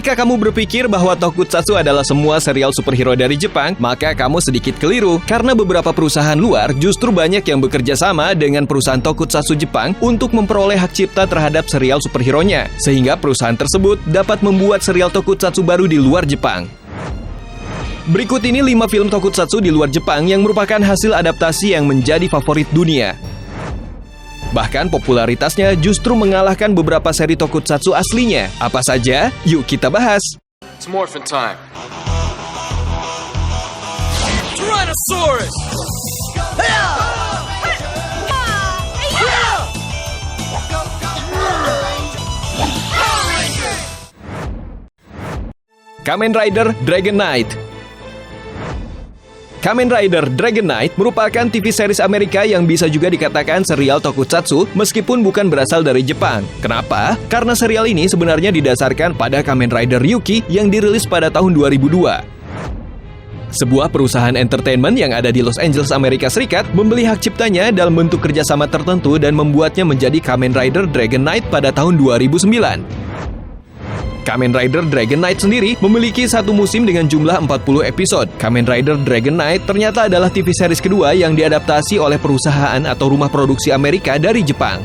Jika kamu berpikir bahwa tokusatsu adalah semua serial superhero dari Jepang, maka kamu sedikit keliru, karena beberapa perusahaan luar justru banyak yang bekerja sama dengan perusahaan tokusatsu Jepang untuk memperoleh hak cipta terhadap serial superhero-nya, sehingga perusahaan tersebut dapat membuat serial tokusatsu baru di luar Jepang. Berikut ini 5 film tokusatsu di luar Jepang yang merupakan hasil adaptasi yang menjadi favorit dunia. Bahkan popularitasnya justru mengalahkan beberapa seri tokusatsu aslinya. Apa saja? Yuk kita bahas. It's morphin' time. Tyrannosaurus! Kamen Rider Dragon Knight. Kamen Rider Dragon Knight merupakan TV series Amerika yang bisa juga dikatakan serial tokusatsu meskipun bukan berasal dari Jepang. Kenapa? Karena serial ini sebenarnya didasarkan pada Kamen Rider Ryuki yang dirilis pada tahun 2002. Sebuah perusahaan entertainment yang ada di Los Angeles, Amerika Serikat membeli hak ciptanya dalam bentuk kerjasama tertentu dan membuatnya menjadi Kamen Rider Dragon Knight pada tahun 2009. Kamen Rider Dragon Knight sendiri memiliki satu musim dengan jumlah 40 episode. Kamen Rider Dragon Knight ternyata adalah TV series kedua yang diadaptasi oleh perusahaan atau rumah produksi Amerika dari Jepang.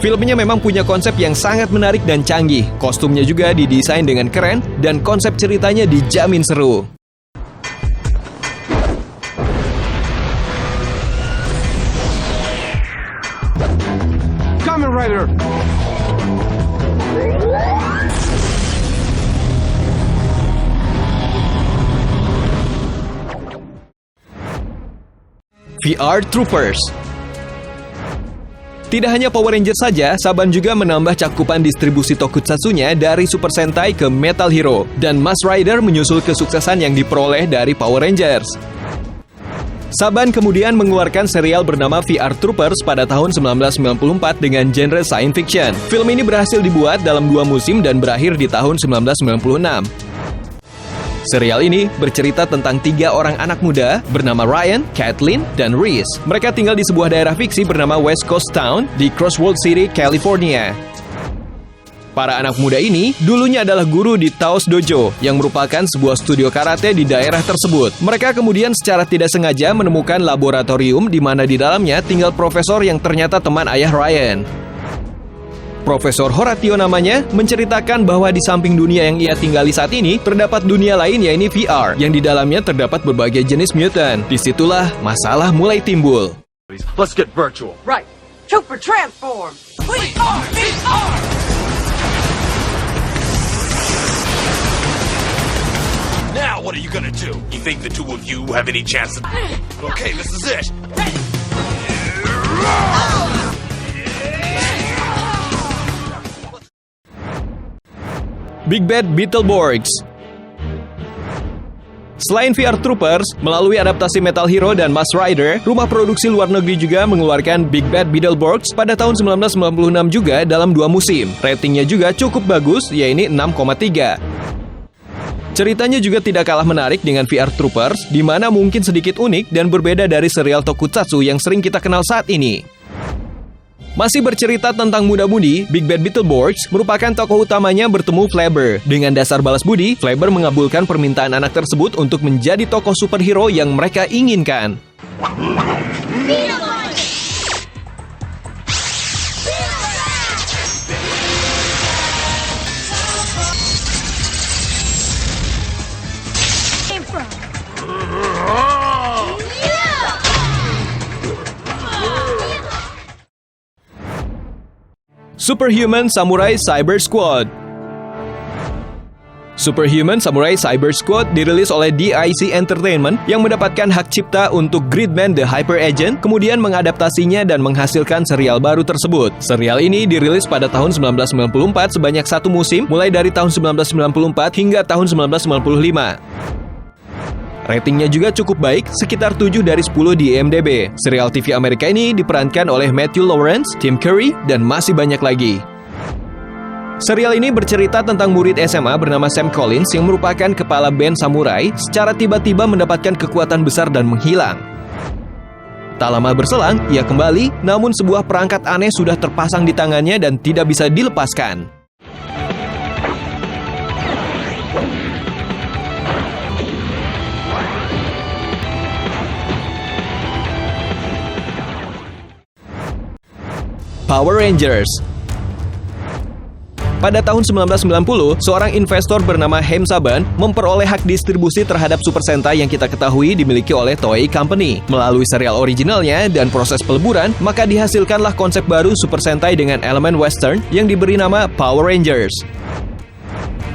Filmnya memang punya konsep yang sangat menarik dan canggih. Kostumnya juga didesain dengan keren dan konsep ceritanya dijamin seru. Kamen Rider! VR Troopers. Tidak hanya Power Rangers saja, Saban juga menambah cakupan distribusi tokusatsunya dari Super Sentai ke Metal Hero, dan Mask Rider menyusul kesuksesan yang diperoleh dari Power Rangers. Saban kemudian mengeluarkan serial bernama VR Troopers pada tahun 1994 dengan genre science fiction. Film ini berhasil dibuat dalam 2 musim dan berakhir di tahun 1996. Serial ini bercerita tentang 3 orang anak muda bernama Ryan, Kathleen, dan Reese. Mereka tinggal di sebuah daerah fiksi bernama West Coast Town di Crossroads City, California. Para anak muda ini dulunya adalah guru di Taos Dojo yang merupakan sebuah studio karate di daerah tersebut. Mereka kemudian secara tidak sengaja menemukan laboratorium di mana di dalamnya tinggal profesor yang ternyata teman ayah Ryan. Profesor Horatio namanya, menceritakan bahwa di samping dunia yang ia tinggali saat ini, terdapat dunia lain yaitu VR, yang di dalamnya terdapat berbagai jenis mutant. Disitulah masalah mulai timbul. Let's get virtual. Right. Trooper transform. We are VR. Now what are you gonna do? You think the two of you have any chance? Okay, this is it. Big Bad Beetleborgs. Selain VR Troopers, melalui adaptasi Metal Hero dan Mask Rider, rumah produksi luar negeri juga mengeluarkan Big Bad Beetleborgs pada tahun 1996 juga dalam 2 musim. Ratingnya juga cukup bagus, yaitu 6,3. Ceritanya juga tidak kalah menarik dengan VR Troopers, di mana mungkin sedikit unik dan berbeda dari serial tokusatsu yang sering kita kenal saat ini. Masih bercerita tentang muda-mudi, Big Bad Beetleborgs merupakan tokoh utamanya bertemu Flabber. Dengan dasar balas budi, Flabber mengabulkan permintaan anak tersebut untuk menjadi tokoh superhero yang mereka inginkan. Superhuman Samurai Cyber Squad. Superhuman Samurai Cyber Squad dirilis oleh DIC Entertainment yang mendapatkan hak cipta untuk Gridman The Hyper Agent, kemudian mengadaptasinya dan menghasilkan serial baru tersebut. Serial ini dirilis pada tahun 1994 sebanyak 1 musim, mulai dari tahun 1994 hingga tahun 1995. Ratingnya juga cukup baik, sekitar 7 dari 10 di IMDb. Serial TV Amerika ini diperankan oleh Matthew Lawrence, Tim Curry, dan masih banyak lagi. Serial ini bercerita tentang murid SMA bernama Sam Collins yang merupakan kepala band samurai, secara tiba-tiba mendapatkan kekuatan besar dan menghilang. Tak lama berselang, ia kembali, namun sebuah perangkat aneh sudah terpasang di tangannya dan tidak bisa dilepaskan. Power Rangers. Pada tahun 1990, seorang investor bernama Haim Saban memperoleh hak distribusi terhadap Super Sentai yang kita ketahui dimiliki oleh Toei Company. Melalui serial originalnya dan proses peleburan, maka dihasilkanlah konsep baru Super Sentai dengan elemen western yang diberi nama Power Rangers.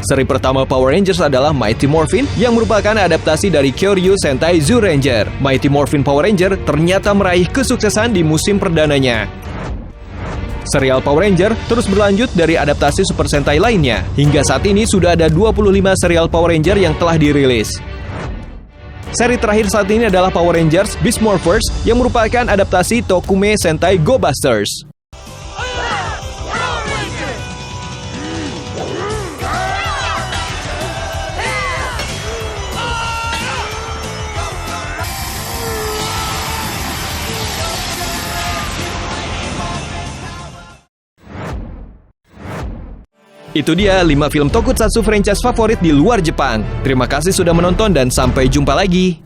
Seri pertama Power Rangers adalah Mighty Morphin yang merupakan adaptasi dari Kyoryu Sentai Zyuranger. Mighty Morphin Power Ranger ternyata meraih kesuksesan di musim perdananya. Serial Power Ranger terus berlanjut dari adaptasi Super Sentai lainnya. Hingga saat ini sudah ada 25 serial Power Ranger yang telah dirilis. Seri terakhir saat ini adalah Power Rangers Beast Morphers yang merupakan adaptasi Tokume Sentai Go Busters. Itu dia 5 film tokusatsu franchise favorit di luar Jepang. Terima kasih sudah menonton dan sampai jumpa lagi.